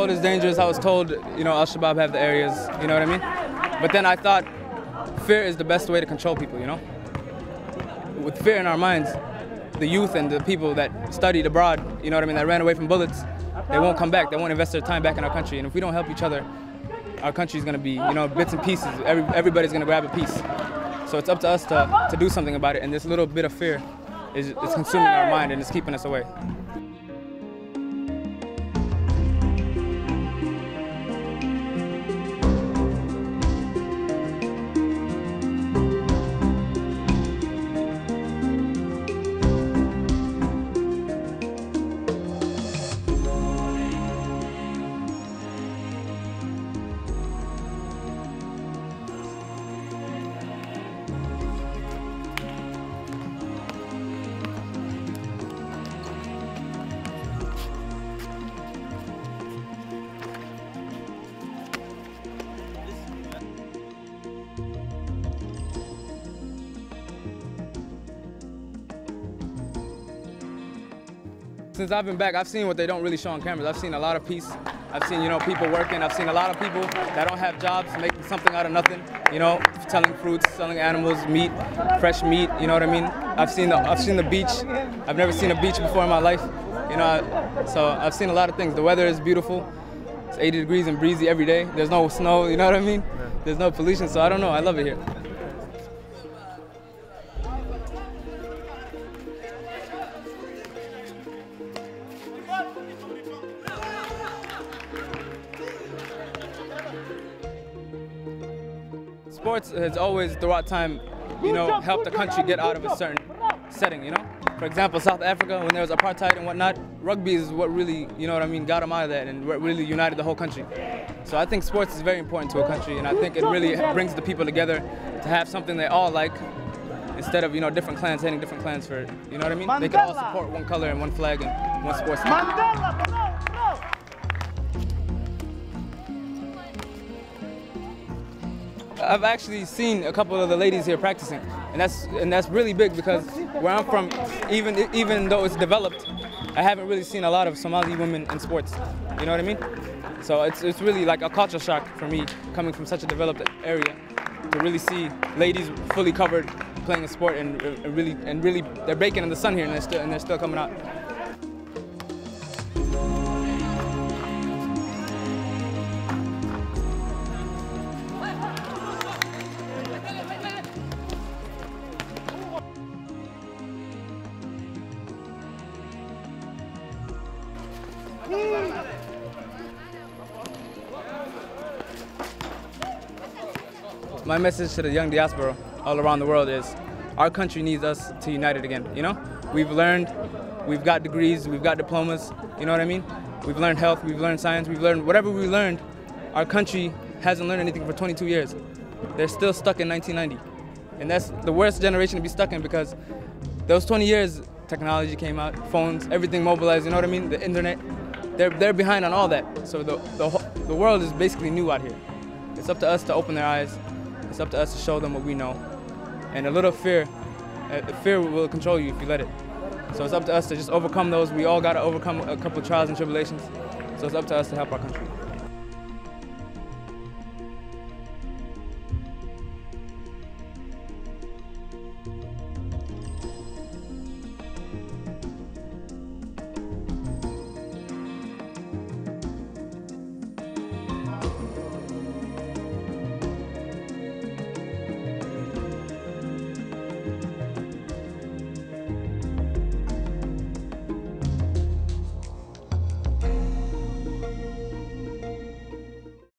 told it's dangerous. I was told, Al-Shabaab have the areas, you know what I mean? But then I thought fear is the best way to control people, With fear in our minds, the youth and the people that studied abroad, that ran away from bullets, they won't come back. They won't invest their time back in our country. And if we don't help each other, our country's going to be, bits and pieces. Everybody's going to grab a piece. So it's up to us to do something about it. And this little bit of fear is consuming our mind and it's keeping us away. Since I've been back, I've seen what they don't really show on cameras. I've seen a lot of peace. I've seen, people working. I've seen a lot of people that don't have jobs making something out of nothing. Selling fruits, selling animals, meat, fresh meat. You know what I mean? I've seen the beach. I've never seen a beach before in my life. So I've seen a lot of things. The weather is beautiful. It's 80 degrees and breezy every day. There's no snow. You know what I mean? There's no pollution. So I don't know. I love it here. Sports has always, throughout time, helped the country get out of a certain setting, For example, South Africa, when there was apartheid and whatnot, rugby is what really, got them out of that and what really united the whole country. So I think sports is very important to a country, and I think it really brings the people together to have something they all like, instead of, different clans hating different clans for, you know what I mean? They can all support one color and one flag and one sports team. I've actually seen a couple of the ladies here practicing, and that's really big because where I'm from, even though it's developed, I haven't really seen a lot of Somali women in sports. You know what I mean? So it's really like a culture shock for me coming from such a developed area to really see ladies fully covered playing a sport and really they're baking in the sun here and they're still coming out. My message to the young diaspora all around the world is our country needs us to unite it again, We've learned, we've got degrees, we've got diplomas, you know what I mean? We've learned health, we've learned science, we've learned whatever we learned. Our country hasn't learned anything for 22 years. They're still stuck in 1990. And that's the worst generation to be stuck in because those 20 years, technology came out, phones, everything mobilized, you know what I mean? The internet, they're behind on all that. So the world is basically new out here. It's up to us to open their eyes. It's up to us to show them what we know. And a little fear will control you if you let it. So it's up to us to just overcome those. We all got to overcome a couple of trials and tribulations. So it's up to us to help our country.